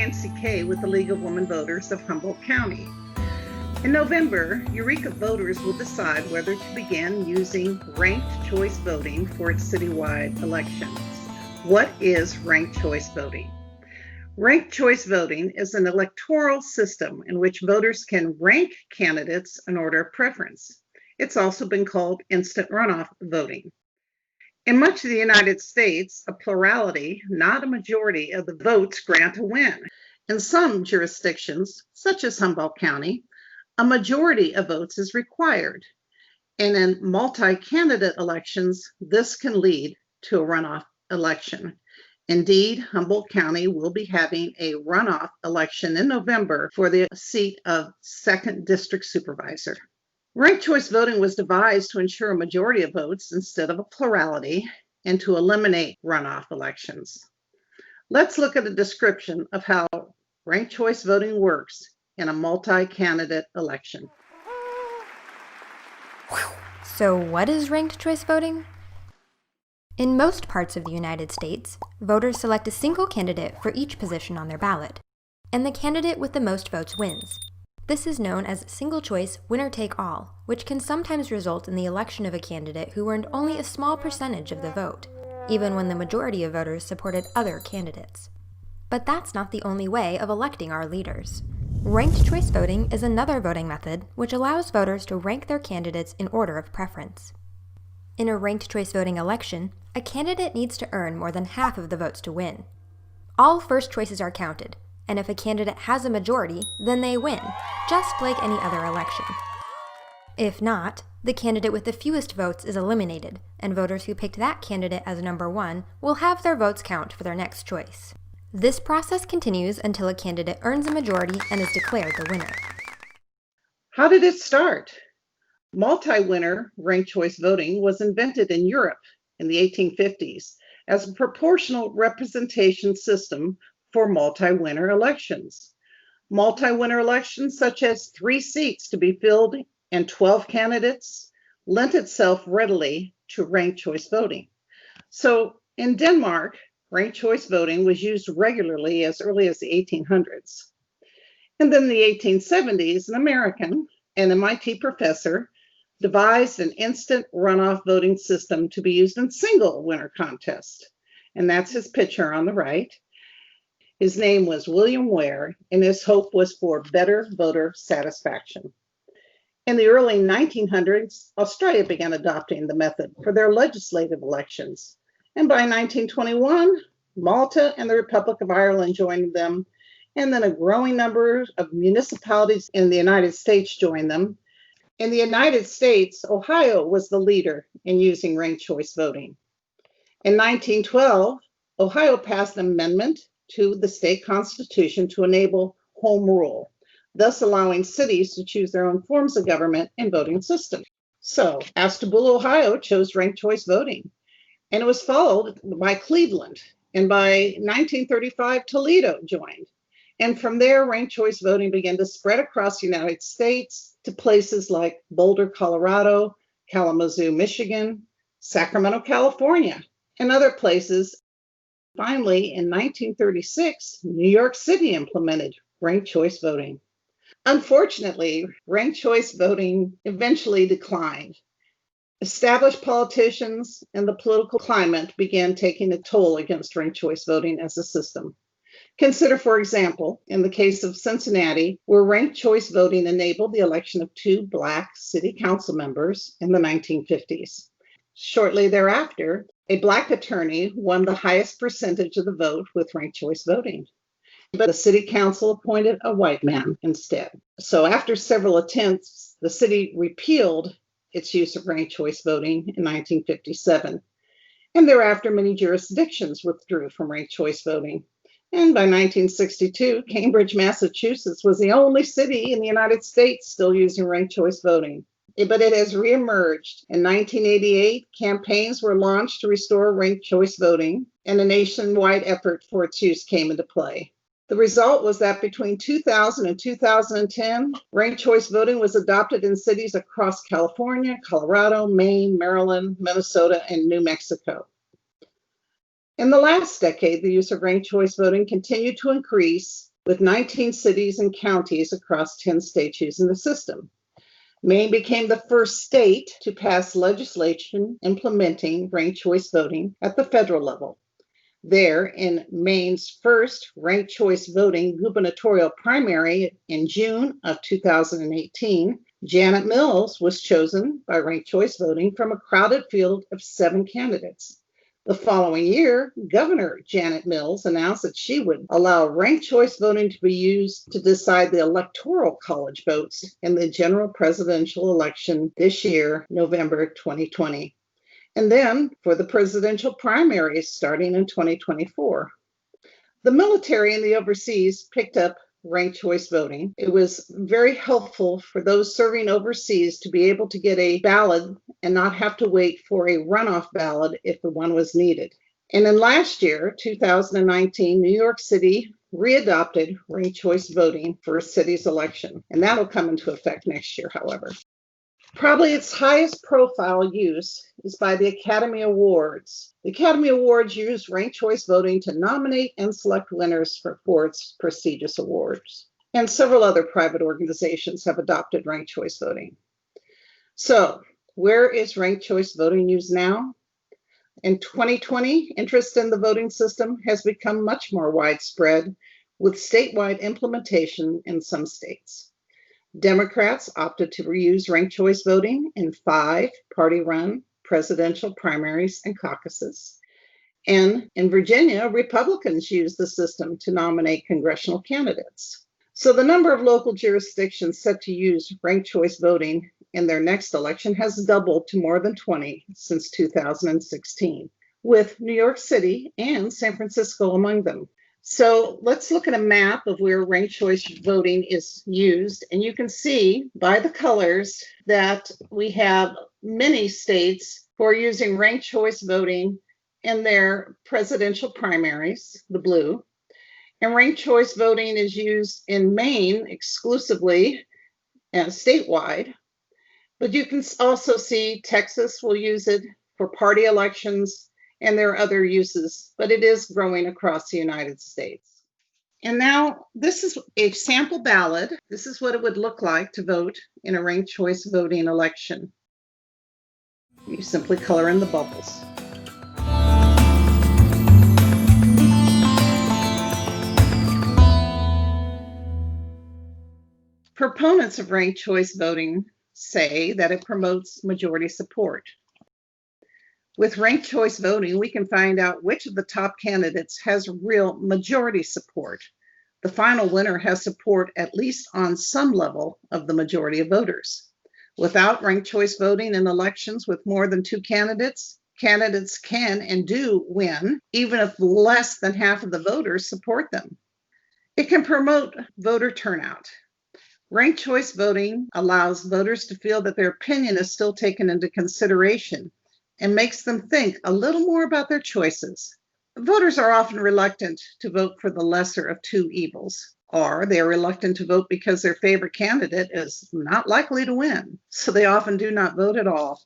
Nancy Kay with the League of Women Voters of Humboldt County. In November, Eureka voters will decide whether to begin using ranked choice voting for its citywide elections. What is ranked choice voting? Ranked choice voting is an electoral system in which voters can rank candidates in order of preference. It's also been called instant runoff voting. In much of the United States, a plurality, not a majority, of the votes grant a win. In some jurisdictions, such as Humboldt County, a majority of votes is required. And in multi-candidate elections, this can lead to a runoff election. Indeed, Humboldt County will be having a runoff election in November for the seat of 2nd District Supervisor. Ranked choice voting was devised to ensure a majority of votes instead of a plurality and to eliminate runoff elections. Let's look at a description of how ranked choice voting works in a multi-candidate election. So what is ranked choice voting? In most parts of the United States, voters select a single candidate for each position on their ballot, and the candidate with the most votes wins. This is known as single-choice winner-take-all, which can sometimes result in the election of a candidate who earned only a small percentage of the vote, even when the majority of voters supported other candidates. But that's not the only way of electing our leaders. Ranked choice voting is another voting method which allows voters to rank their candidates in order of preference. In a ranked choice voting election, a candidate needs to earn more than half of the votes to win. All first choices are counted, and if a candidate has a majority, then they win, just like any other election. If not, the candidate with the fewest votes is eliminated, and voters who picked that candidate as number one will have their votes count for their next choice. This process continues until a candidate earns a majority and is declared the winner. How did it start? Multi-winner ranked choice voting was invented in Europe in the 1850s as a proportional representation system for multi-winner elections. Multi-winner elections, such as 3 seats to be filled and 12 candidates, lent itself readily to ranked choice voting. So in Denmark, ranked choice voting was used regularly as early as the 1800s. And then in the 1870s, an American, an MIT professor, devised an instant runoff voting system to be used in single winner contests. And that's his picture on the right. His name was William Ware, and his hope was for better voter satisfaction. In the early 1900s, Australia began adopting the method for their legislative elections. And by 1921, Malta and the Republic of Ireland joined them, and then a growing number of municipalities in the United States joined them. In the United States, Ohio was the leader in using ranked choice voting. In 1912, Ohio passed an amendment to the state constitution to enable home rule, thus allowing cities to choose their own forms of government and voting system. So Ashtabula, Ohio chose ranked choice voting, and it was followed by Cleveland. And by 1935, Toledo joined. And from there, ranked choice voting began to spread across the United States to places like Boulder, Colorado, Kalamazoo, Michigan, Sacramento, California, and other places. Finally, in 1936, New York City implemented ranked choice voting. Unfortunately, ranked choice voting eventually declined. Established politicians and the political climate began taking a toll against ranked choice voting as a system. Consider, for example, in the case of Cincinnati, where ranked choice voting enabled the election of 2 Black city council members in the 1950s. Shortly thereafter, a Black attorney won the highest percentage of the vote with ranked choice voting. But the city council appointed a white man instead. So after several attempts, the city repealed its use of ranked choice voting in 1957. And thereafter, many jurisdictions withdrew from ranked choice voting. And by 1962, Cambridge, Massachusetts was the only city in the United States still using ranked choice voting. But it has reemerged. In 1988, campaigns were launched to restore ranked choice voting, and a nationwide effort for its use came into play. The result was that between 2000 and 2010, ranked choice voting was adopted in cities across California, Colorado, Maine, Maryland, Minnesota, and New Mexico. In the last decade, the use of ranked choice voting continued to increase with 19 cities and counties across 10 states using the system. Maine became the first state to pass legislation implementing ranked choice voting at the federal level. There, in Maine's first ranked choice voting gubernatorial primary in June of 2018, Janet Mills was chosen by ranked choice voting from a crowded field of 7 candidates. The following year, Governor Janet Mills announced that she would allow ranked choice voting to be used to decide the Electoral College votes in the general presidential election this year, November 2020, and then for the presidential primaries starting in 2024. The military and the overseas picked up ranked choice voting. It was very helpful for those serving overseas to be able to get a ballot and not have to wait for a runoff ballot if the one was needed. And in last year, 2019, New York City readopted ranked choice voting for a city's election, and that'll come into effect next year, however. Probably its highest profile use is by the Academy Awards. The Academy Awards use ranked choice voting to nominate and select winners for its prestigious awards. And several other private organizations have adopted ranked choice voting. So, where is ranked choice voting used now? In 2020, interest in the voting system has become much more widespread, with statewide implementation in some states. Democrats opted to reuse ranked choice voting in 5 party-run presidential primaries and caucuses. And in Virginia, Republicans used the system to nominate congressional candidates. So the number of local jurisdictions set to use ranked choice voting in their next election has doubled to more than 20 since 2016, with New York City and San Francisco among them. So let's look at a map of where ranked choice voting is used. And you can see by the colors that we have many states who are using ranked choice voting in their presidential primaries, the blue. And ranked choice voting is used in Maine exclusively and statewide. But you can also see Texas will use it for party elections, and there are other uses, but it is growing across the United States. And now this is a sample ballot. This is what it would look like to vote in a ranked choice voting election. You simply color in the bubbles. Proponents of ranked choice voting say that it promotes majority support. With ranked choice voting, we can find out which of the top candidates has real majority support. The final winner has support at least on some level of the majority of voters. Without ranked choice voting in elections with more than 2 candidates, candidates can and do win, even if less than half of the voters support them. It can promote voter turnout. Ranked choice voting allows voters to feel that their opinion is still taken into consideration and makes them think a little more about their choices. Voters are often reluctant to vote for the lesser of 2 evils, or they are reluctant to vote because their favorite candidate is not likely to win, so they often do not vote at all.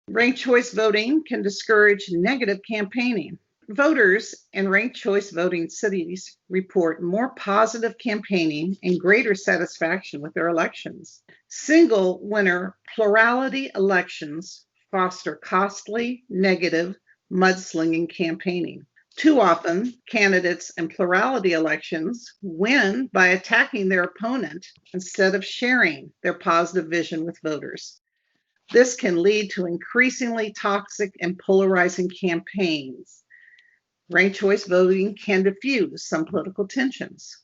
Ranked choice voting can discourage negative campaigning. Voters in ranked choice voting cities report more positive campaigning and greater satisfaction with their elections. Single winner plurality elections foster costly, negative, mudslinging campaigning. Too often, candidates in plurality elections win by attacking their opponent instead of sharing their positive vision with voters. This can lead to increasingly toxic and polarizing campaigns. Ranked choice voting can diffuse some political tensions.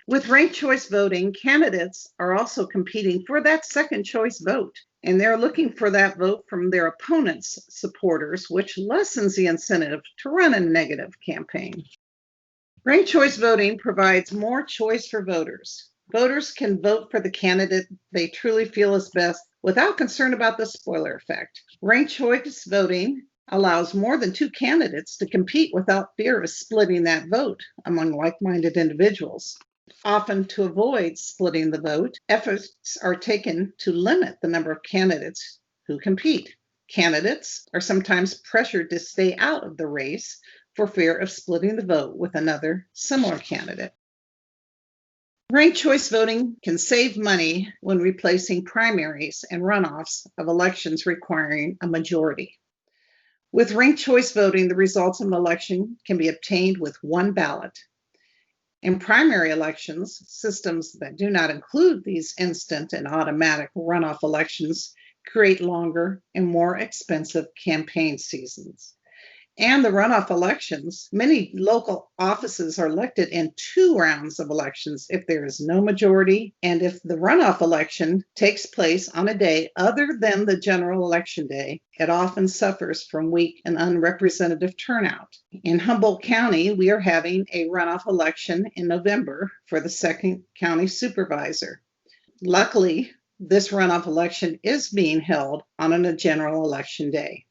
With ranked choice voting, candidates are also competing for that second choice vote, and they're looking for that vote from their opponent's supporters, which lessens the incentive to run a negative campaign. Ranked choice voting provides more choice for voters. Voters can vote for the candidate they truly feel is best without concern about the spoiler effect. Ranked choice voting allows more than 2 candidates to compete without fear of splitting that vote among like-minded individuals. Often, to avoid splitting the vote, efforts are taken to limit the number of candidates who compete. Candidates are sometimes pressured to stay out of the race for fear of splitting the vote with another similar candidate. Ranked choice voting can save money when replacing primaries and runoffs of elections requiring a majority. With ranked choice voting, the results of an election can be obtained with one ballot. In primary elections, systems that do not include these instant and automatic runoff elections create longer and more expensive campaign seasons. And the runoff elections, many local offices are elected in 2 rounds of elections if there is no majority, and if the runoff election takes place on a day other than the general election day, it often suffers from weak and unrepresentative turnout. In Humboldt County, we are having a runoff election in November for the 2nd county supervisor. Luckily, this runoff election is being held on a general election day.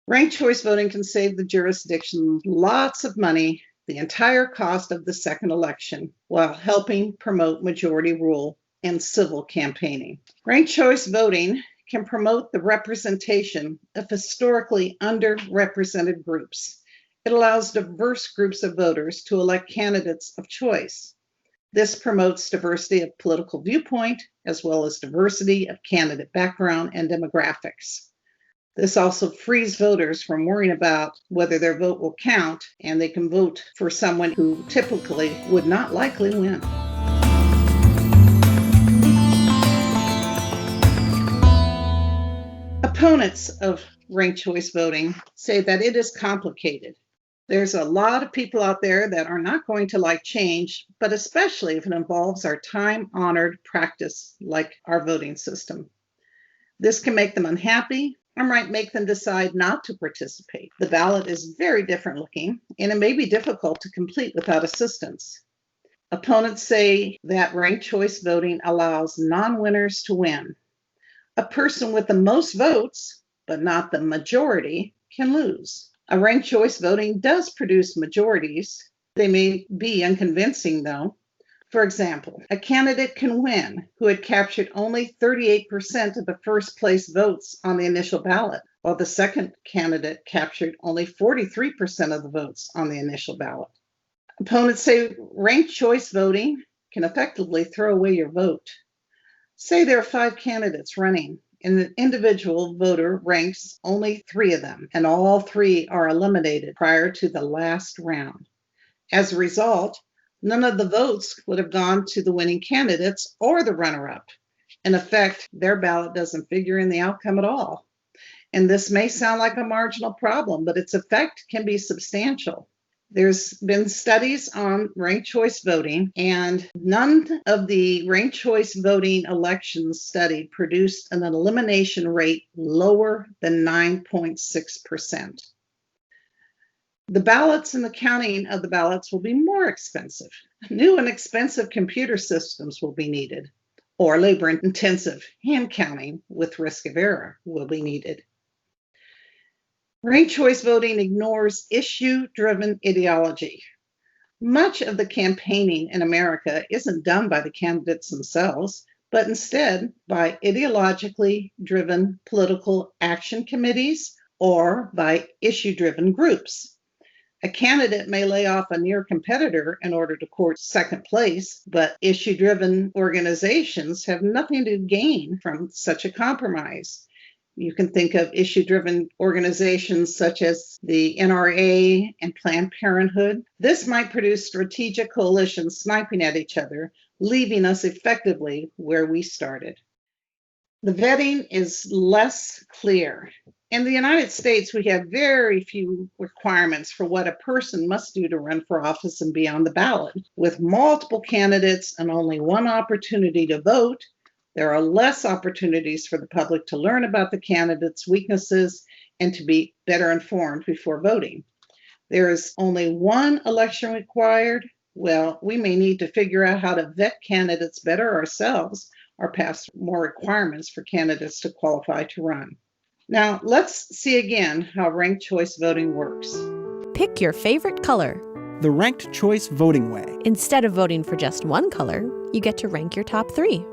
Ranked choice voting can save the jurisdiction lots of money, the entire cost of the second election, while helping promote majority rule and civil campaigning. Ranked choice voting can promote the representation of historically underrepresented groups. It allows diverse groups of voters to elect candidates of choice. This promotes diversity of political viewpoint, as well as diversity of candidate background and demographics. This also frees voters from worrying about whether their vote will count, and they can vote for someone who typically would not likely win. Opponents of ranked choice voting say that it is complicated. There's a lot of people out there that are not going to like change, but especially if it involves our time-honored practice like our voting system. This can make them unhappy, or might make them decide not to participate. The ballot is very different looking, and it may be difficult to complete without assistance. Opponents say that ranked choice voting allows non-winners to win. A person with the most votes, but not the majority, can lose. A ranked choice voting does produce majorities. They may be unconvincing, though. For example, a candidate can win who had captured only 38% of the first place votes on the initial ballot, while the second candidate captured only 43% of the votes on the initial ballot. Opponents say ranked choice voting can effectively throw away your vote. Say there are 5 candidates running, and the individual voter ranks only 3 of them, and all 3 are eliminated prior to the last round. As a result, none of the votes would have gone to the winning candidates or the runner-up. In effect, their ballot doesn't figure in the outcome at all. And this may sound like a marginal problem, but its effect can be substantial. There's been studies on ranked choice voting, and none of the ranked choice voting elections studied produced an elimination rate lower than 9.6%. The ballots and the counting of the ballots will be more expensive. New and expensive computer systems will be needed, or labor-intensive hand counting with risk of error will be needed. Ranked choice voting ignores issue-driven ideology. Much of the campaigning in America isn't done by the candidates themselves, but instead by ideologically driven political action committees or by issue-driven groups. A candidate may lay off a near competitor in order to court second place, but issue-driven organizations have nothing to gain from such a compromise. You can think of issue-driven organizations such as the NRA and Planned Parenthood. This might produce strategic coalitions sniping at each other, leaving us effectively where we started. The vetting is less clear. In the United States, we have very few requirements for what a person must do to run for office and be on the ballot. With multiple candidates and only one opportunity to vote, there are less opportunities for the public to learn about the candidates' weaknesses and to be better informed before voting. There is only one election required. Well, we may need to figure out how to vet candidates better ourselves or pass more requirements for candidates to qualify to run. Now, let's see again how ranked choice voting works. Pick your favorite color. The ranked choice voting way. Instead of voting for just one color, you get to rank your top 3.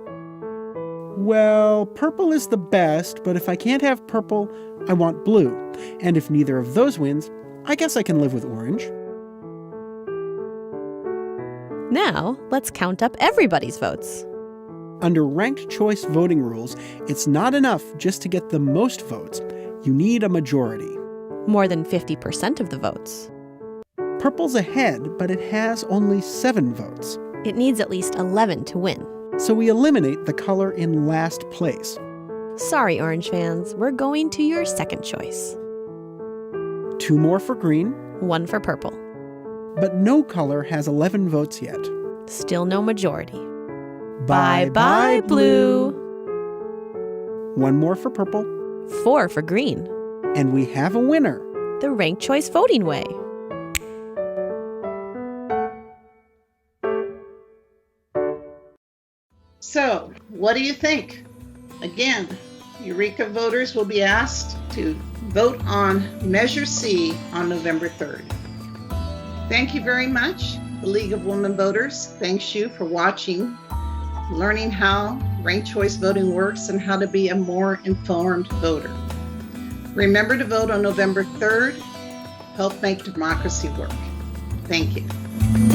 Well, purple is the best, but if I can't have purple, I want blue. And if neither of those wins, I guess I can live with orange. Now, let's count up everybody's votes. Under ranked choice voting rules, it's not enough just to get the most votes. You need a majority. More than 50% of the votes. Purple's ahead, but it has only 7 votes. It needs at least 11 to win. So we eliminate the color in last place. Sorry, Orange fans, we're going to your second choice. 2 more for green, 1 for purple. but no color has 11 votes yet. Still no majority. Bye-bye, blue. 1 more for purple, 4 for green. and we have a winner. The ranked choice voting way. So, what do you think? Again, Eureka voters will be asked to vote on Measure C on November 3rd. Thank you very much. The League of Women Voters thanks you for watching, learning how ranked choice voting works and how to be a more informed voter. Remember to vote on November 3rd. Help make democracy work. Thank you.